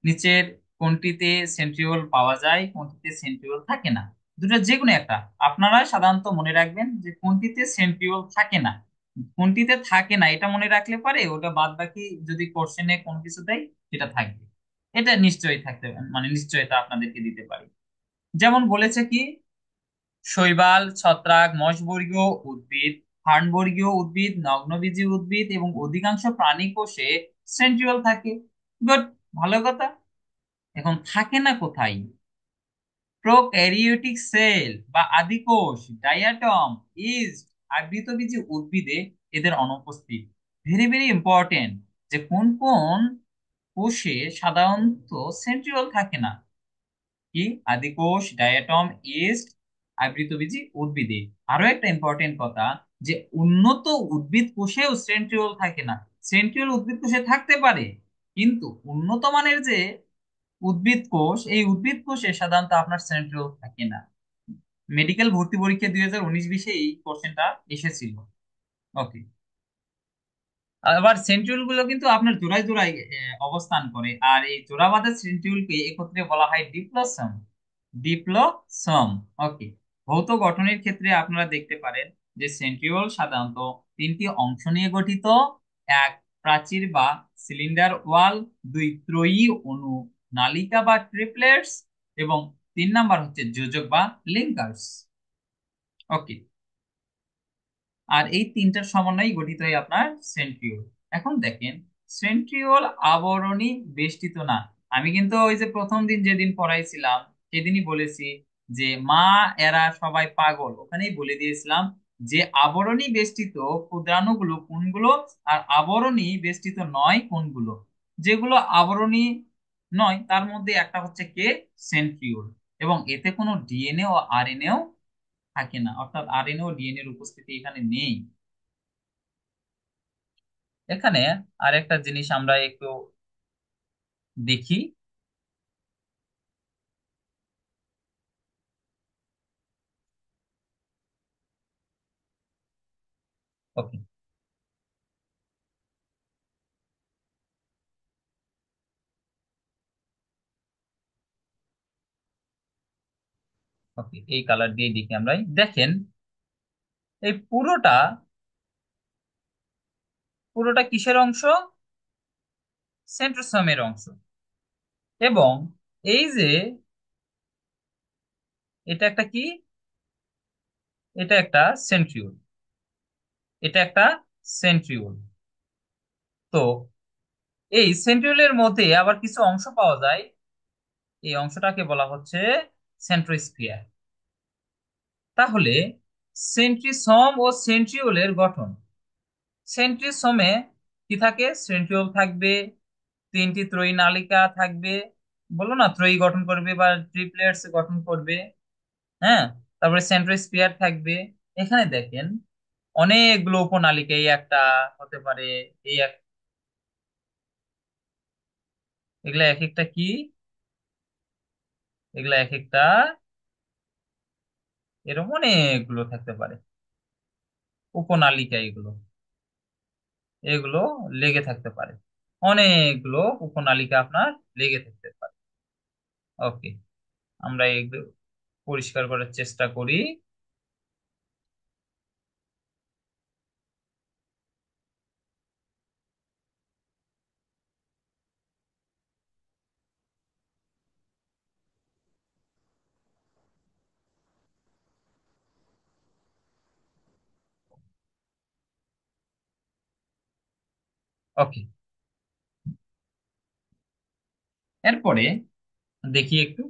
নিচের কোনটিতে সেন্ট্রিওল পাওয়া যায়, কোনটিতে সেন্ট্রিওল থাকে না, দুটো যে কোনো একটা আপনারা সাধারণত মনে রাখবেন যে কোনটিতে সেন্ট্রিওল থাকে না। কোনটিতে থাকে না এটা মনে রাখলে পারে, ওটা বাদ বাকি যদি কোশ্চেনে কোন কিছু দেয় সেটা থাকবে। এটা নিশ্চয়ই থাকতে, মানে নিশ্চয়তা আপনাদেরকে দিতে পারি। যেমন বলেছে কি, শৈবাল, ছত্রাক, মশবর্গীয় উদ্ভিদ, ফার্নবর্গীয় উদ্ভিদ, নগ্নবীজী উদ্ভিদ এবং অধিকাংশ প্রাণী কোষে সেন্ট্রিওল থাকে। গুড, ভালো কথা। এখন থাকে না কোথায়? প্রোক্যারিওটিক সেল বা আদিকোষ, ডায়াটম, ইস্ট, আবৃতবীজী উদ্ভিদে এদের অনুপস্থিত। ভেরি ভেরি ইম্পর্টেন্ট, যে কোন কোন কোষে সাধারণত সেন্ট্রিওল থাকে না। কি? আদিকোষ, ডায়াটম, ইস্ট, আবৃতবীজী উদ্ভিদে। আরো একটা ইম্পর্টেন্ট কথা, যে উন্নত উদ্ভিদ কোষেও সেন্ট্রিওল থাকে না। সেন্ট্রিওল উদ্ভিদ কোষে থাকতে পারে, কিন্তু উন্নত মানের যে উদ্ভিদ কোষ, এই উদ্ভিদ কোষে সাধারণত আপনার সেন্ট্রিওল থাকে না। মেডিকেল ভর্তি পরীক্ষা 2019-20 এই কোশ্চেনটা এসেছিল। ওকে, আবার সেন্ট্রিওল গুলো কিন্তু আপনার জোড়ায় জোড়ায় অবস্থান করে, আর এই জোড়া বাঁধা সেন্ট্রিওলকে একত্রে বলা হয় ডিপ্লোসোম। ডিপ্লোসোম। ওকে, ভৌত গঠনের ক্ষেত্রে আপনারা দেখতে পারেন যে সেন্ট্রিওল সাধারণত তিনটি অংশ নিয়ে গঠিত: এক, প্রাচীর বা সিলিন্ডার ওয়াল; দুই, ত্রয়ী অণু নালিকা বা ট্রিপলেটস; এবং তিন নাম্বার হচ্ছে যোজক বা লিঙ্কার্স। ওকে, আর এই তিনটার সমন্বয়ে গঠিত হয় আপনার সেন্ট্রিওল। এখন দেখেন, সেন্ট্রিওল আবরণী বেষ্টিত না। আমি কিন্তু ওই যে প্রথম দিন যেদিন পড়াইছিলাম সেদিনই বলেছি যে মা এরা সবাই পাগল, ওখানেই বলে দিয়েছিলাম যে আবরণী বেষ্টিত ক্ষুদ্রাণুগুলো কোনগুলো, আর আবরণী বেষ্টিত নয় কোনগুলো। যেগুলো আবরণী নয় তার মধ্যে একটা হচ্ছে কে? সেন্ট্রিওল। এবং এতে কোনো ডিএনএ ও আরএনএও থাকে না, অর্থাৎ আরএনএ ও ডিএনএ এর উপস্থিতি এখানে নেই। এখানে আরেকটা জিনিস আমরা একটু দেখি। ওকে, ওকে, এই কালার দিয়ে দেখি আমরা। দেখেন, এই পুরোটা পুরোটা কিসের অংশ? সেন্ট্রোসোমের অংশ। এবং এই যে এটা একটা কি? এটা একটা সেন্ট্রিওল। এটা একটা সেন্ট্রিওল। তো এই সেন্ট্রিওলের মধ্যে আবার কিছু অংশ পাওয়া যায়, এই অংশটাকে বলা হচ্ছে সেন্ট্রোস্ফিয়ার। তাহলে সেন্ট্রিসোম ও সেন্ট্রিওলের গঠন। সেন্ট্রিসোমে কি থাকে? সেন্ট্রিওল থাকবে, তিনটি ত্রয়ী নালিকা থাকবে, বললো না ত্রয়ী গঠন করবে বা ট্রিপলেটস গঠন করবে। হ্যাঁ, তারপরে সেন্ট্রোস্ফিয়ার থাকবে। এখানে দেখেন অনেকগুলো উপনালিকা, এই একটা হতে পারে, এই এক, এগুলা এক একটা কি? এগুলা এক একটা এরকম অনেকগুলো থাকতে পারে উপনালিকা। এগুলো এগুলো লেগে থাকতে পারে, অনেকগুলো উপনালিকা আপনার লেগে থাকতে পারে। ওকে, আমরা এগুলো পরিষ্কার করার চেষ্টা করি। ওকে, এরপরে দেখি একটু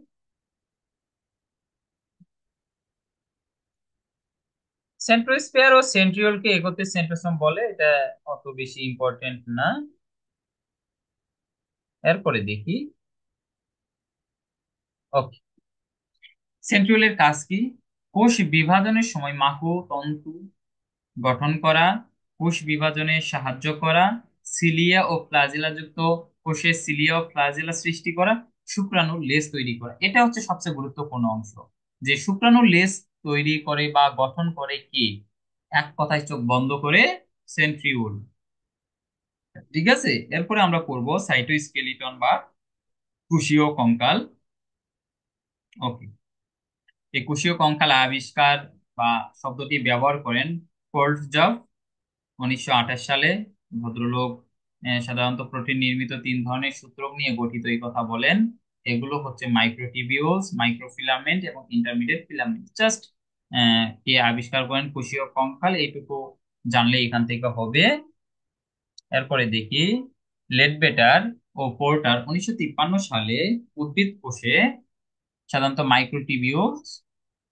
সেন্ট্রোস্ফিয়ার ও সেন্ট্রিওলকে একত্রে সেন্ট্রোসোম বলে, এটা অত বেশি ইম্পর্টেন্ট না। এরপরে দেখি। ওকে, সেন্ট্রিওলের কাজ কি? কোষ বিভাজনের সময় মাকু তন্তু গঠন করা, কোষ বিভাজনে সাহায্য করা, সিলিয়া ও ফ্লাজেলা যুক্ত কোষে সিলিয়া ও ফ্লাজেলা সৃষ্টি করা, শুক্রাণুর লেজ তৈরি করা। এটা হচ্ছে সবচেয়ে গুরুত্বপূর্ণ অংশ, যে শুক্রাণুর লেজ তৈরি করে বা গঠন করে কি? এক কথায় চোখ বন্ধ করে সেন্ট্রিওল। ঠিক আছে, এরপরে আমরা করব সাইটোস্কেলিটন বা কোষীয় কঙ্কাল। ওকে, এই কোষীয় কঙ্কাল আবিষ্কার বা শব্দটি ব্যবহার করেন কোল্টজফ 1928 সালে। ভদ্রলোক সাধারণত প্রোটিন নির্মিত তিন ধরনের সূত্রক নিয়ে গঠিত এই কথা বলেন। এগুলো হচ্ছে মাইক্রোটিবিউলস, মাইক্রোফিলামেন্ট এবং ইন্টারমিডিয়েট ফিলামেন্ট। জাস্ট কে আবিষ্কার করেন কোষীয় কঙ্কাল, এইটুকু জানলে এখান থেকে হবে। এরপরে দেখি, লেডবেটার ও পোর্টার 1953 সালে উদ্ভিদ কোষে সাধারণত মাইক্রোটিবিউলস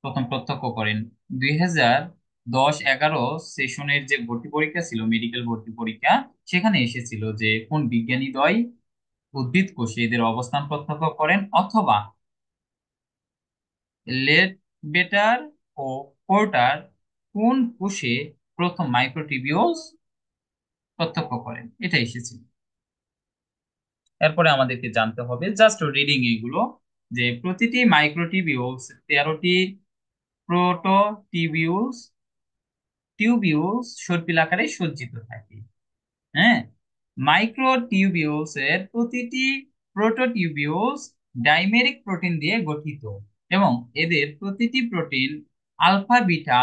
প্রথম প্রত্যক্ষ করেন। 2010-11 সেশনের যে ভর্তি পরীক্ষা ছিল, মেডিকেল ভর্তি পরীক্ষা, সেখানে এসেছিল যে কোন বিজ্ঞানী দ্বয় উদ্ভিদ কোষে এদের অবস্থান প্রত্যক্ষ করেন, অথবা লেডবেটার ও পোর্টার কোন কোষে প্রথম মাইক্রোটিবিউলস প্রত্যক্ষ করেন, এটা এসেছিল। এরপরে আমাদেরকে জানতে হবে জাস্ট রিডিং এগুলো, যে প্রতিটি মাইক্রোটিবিউলস 13টি প্রোটোটিবিউলস টিউবিউলস সর্পিল আকারে সজ্জিত থাকে। হ্যাঁ, মাইক্রোটিউবিউলস এর প্রতিটি প্রোটোটিউবিউলস ডাইমেরিক প্রোটিন দিয়ে গঠিত, এবং এদের প্রতিটি protein alpha beta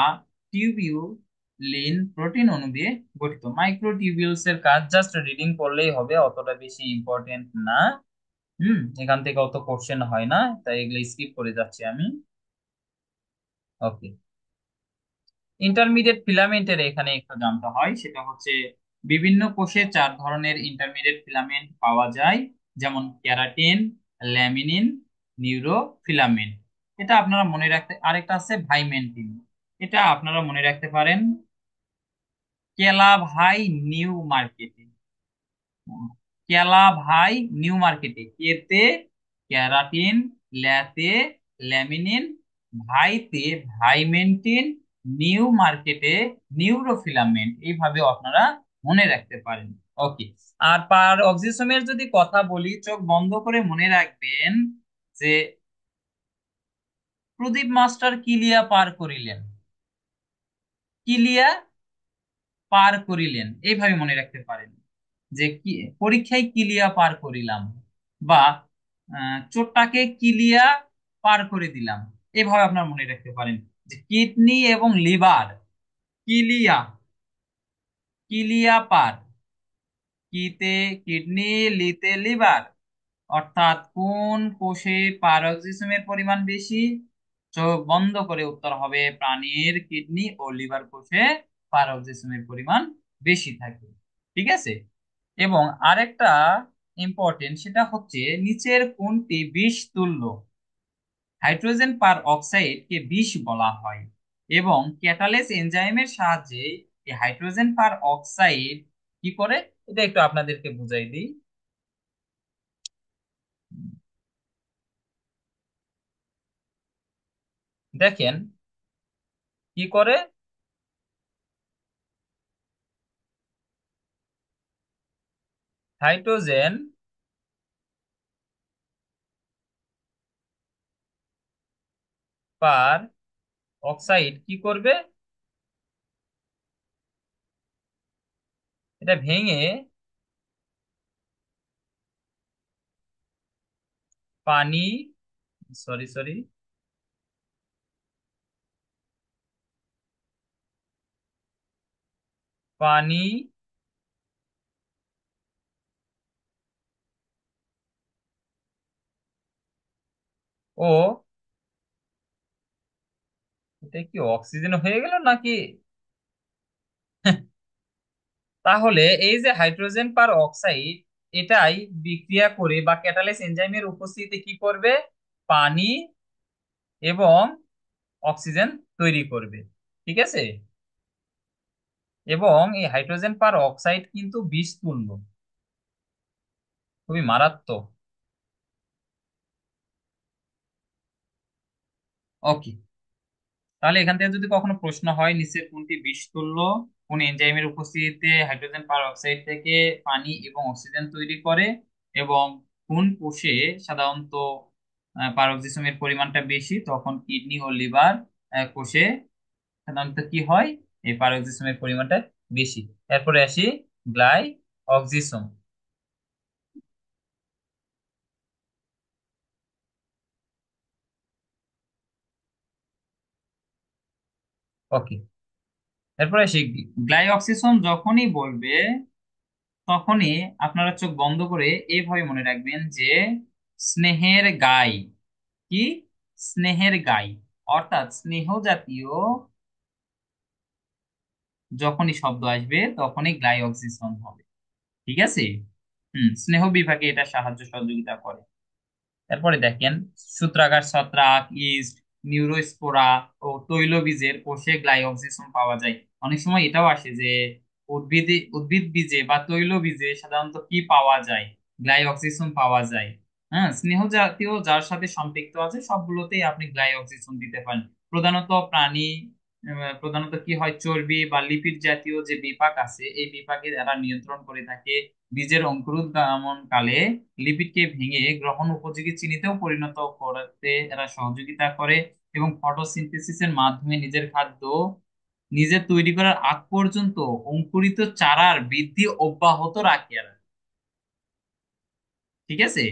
tubulin protein অণু দিয়ে গঠিত। মাইক্রোটিউবিউলস এর কাজ জাস্ট রিডিং করলেই হবে, অতটা বেশি ইম্পর্টেন্ট না। এখান থেকে অত কোশ্চেন হয় না, তাই এগুলো স্কিপ করে যাচ্ছি আমি। ওকে, ইন্টারমিডিয়েট ফিলামেন্টের এখানে একটু জানতে হয়, সেটা হচ্ছে বিভিন্ন কোষে চার ধরনের ইন্টারমিডিয়েট ফিলামেন্ট পাওয়া যায়, যেমন ক্যারাটিন, ল্যামিনিন, নিউরোফিলামেন্ট। এটা আপনারা মনে রাখতে, আরেকটা আছে ভাইমেন্টিন, এটা আপনারা মনে রাখতে পারেন কেলা ভাই নিউ মার্কেটে। কেলা ভাই নিউ মার্কেটে, কেতে ক্যারাটিন, ল্যাতে ল্যামিনিন, ভাইতে ভাইমেন্টিন, নিউ মার্কেটে নিউরোফিলামেন্ট, এইভাবে আপনারা মনে রাখতে পারেন। ওকে, আর পার অক্সিসোমের যদি কথা বলি, চোখ বন্ধ করে মনে রাখবেন যে প্রদীপ মাস্টার কিলিয়া পার করিলেন, কিলিয়া পার করিলেন, এইভাবে মনে রাখতে পারেন। যে কি, পরীক্ষায় কিলিয়া পার করিলাম, বা চোরটাকে কিলিয়া পার করে দিলাম, এভাবে আপনার মনে রাখতে পারেন। যে কিডনি এবং লিভার, কিলিয়া, কিলিয়া পার, কিতে কিডনি, লিতে লিভার, অর্থাৎ কোন কোষে পারক্সিজমের পরিমাণ বেশি? চোখ বন্ধ করে উত্তর হবে প্রাণীর কিডনি ও লিভার কোষে পারক্সিজমের পরিমাণ বেশি থাকে। ঠিক আছে, এবং আরেকটা ইম্পর্টেন্ট, সেটা হচ্ছে নিচের কোনটি বিষ তুল্য? হাইড্রোজেন পার অক্সাইড কে বিষ বলা হয়, এবং ক্যাটালেস এনজাইমের সাহায্যে এই হাইড্রোজেন পার অক্সাইড কি করে, এটা একটু আপনাদেরকে বুঝাই দিই। দেখেন কি করে। হাইড্রোজেন পার অক্সাইড কি করবে, এটা ভেঙে পানি, সরি সরি, পানি ও, এটা কি অক্সিজেন হয়ে গেল নাকি? তাহলে এই যে হাইড্রোজেন পার অক্সাইড, এটাই বিক্রিয়া করে বা ক্যাটালিস এনজাইমের উপস্থিতিতে কি করবে, পানি এবং অক্সিজেন তৈরি করবে। ঠিক আছে, এবং এই হাইড্রোজেন পার অক্সাইড কিন্তু বিষ তুল্য, খুবই মারাত্মক। ওকে, তাহলে এখান থেকে যদি কখনো প্রশ্ন হয় নিচের কোনটি বিষতুল্য, কোন এনজাইমের উপস্থিতিতে হাইড্রোজেন পারঅক্সাইড থেকে পানি এবং অক্সিজেন তৈরি করে, এবং কোন কোষে সাধারণত পারক্সিজমের পরিমাণটা বেশি, তখন কিডনি ও লিভার কোষে সাধারণত কি হয়, এই পারক্সিজমের পরিমাণটা বেশি। এরপরে আসি গ্লাই অক্সিসম। ওকে, এরপরে আসি গ্লাই অক্সিসম যখনই বলবে তখনই আপনারা চোখ বন্ধ করে এইভাবে মনে রাখবেন যে স্নেহের গাই, কি, স্নেহের গাই, অর্থাৎ স্নেহ জাতীয় যখনই শব্দ আসবে তখনই গ্লাই অক্সিসম হবে। ঠিক আছে। স্নেহ বিভাগে এটা সাহায্য সহযোগিতা করে। তারপরে দেখেন সূত্রাগার ছত্রাক, ইস্ট, নিউরোস্পোরা ও তৈলবীজের কোষে গ্লাইওক্সিজম পাওয়া যায়। অনেক সময় এটাও আসে যে উদ্ভিদ বীজে বা তৈলবীজে সাধারণত কি পাওয়া যায়, গ্লাইওক্সিজম পাওয়া যায়। হ্যাঁ, স্নেহ জাতীয় যার সাথে সম্পৃক্ত আছে সবগুলোতেই আপনি গ্লাইওক্সিজম দিতে পারেন। প্রধানত প্রাণী, প্রধানত কি হয়, চর্বি বা লিপিড জাতীয় যে বিপাক আছে এই বিপাকে এরা নিয়ন্ত্রণ করে থাকে। বীজের অঙ্কুরোদ্গমন কালে লিপিডকে ভেঙে গ্রহণ উপযোগী চিনিতেও পরিণত করতে এরা সহযোগিতা করে, এবং ফটোসিনথেসিসের মাধ্যমে নিজের খাদ্য নিজে তৈরি করার আগ পর্যন্ত অঙ্কুরিত চারার বৃদ্ধি অব্যাহত রাখে এরা। ঠিক আছে,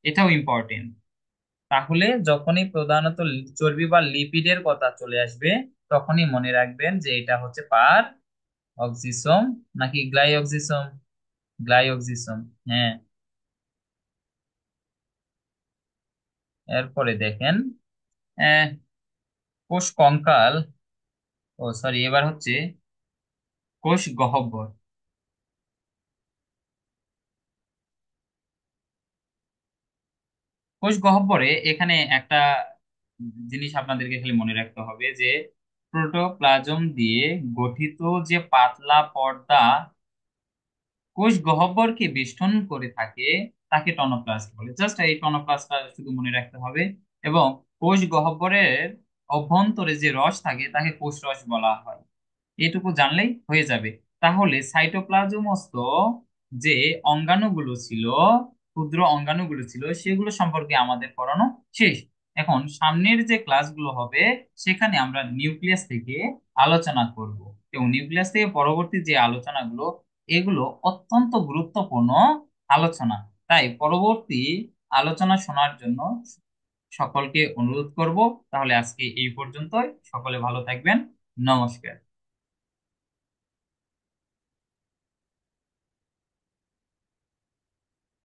এটাও ইম্পর্টেন্ট। তাহলে যখনই প্রধানত চর্বি বা লিপিডের কথা চলে আসবে তখনই মনে রাখবেন যে এটা হচ্ছে পার অক্সিসম নাকি গ্লাইঅক্সিসম। গ্লাইঅক্সিসম, হ্যাঁ। এরপরে দেখেন আহ, কোষ কঙ্কাল, ও সরি, এবার হচ্ছে কোষ গহ্বর। কোষ গহ্বরে এখানে একটা জিনিস আপনাদেরকে খালি মনে রাখতে হবে যে প্রোটোপ্লাজম দিয়ে গঠিত যে পাতলা পর্দা কোষ গহ্বরকে বেষ্টন করে থাকে তাকে টনোপ্লাস্ট বলে। জাস্ট এই টনোপ্লাস্টটা শুধু মনে রাখতে হবে। এবং কোষ গহ্বরের অভ্যন্তরে যে রস থাকে তাকে কোষ রস বলা হয়। এটুকু জানলেই হয়ে যাবে। তাহলে সাইটোপ্লাজমস্থ যে অঙ্গাণুগুলো ছিল, ক্ষুদ্র অঙ্গাণুগুলো ছিল, সেগুলো সম্পর্কে আমাদের পড়ানো শেষ। এখন সামনের যে ক্লাসগুলো হবে সেখানে আমরা নিউক্লিয়াস থেকে আলোচনা করব, এবং নিউক্লিয়াস থেকে পরবর্তী যে আলোচনাগুলো এগুলো অত্যন্ত গুরুত্বপূর্ণ আলোচনা। তাই পরবর্তী আলোচনা শোনার জন্য সকলকে অনুরোধ করব। তাহলে আজকে এই পর্যন্তই, সকলে ভালো থাকবেন। নমস্কার।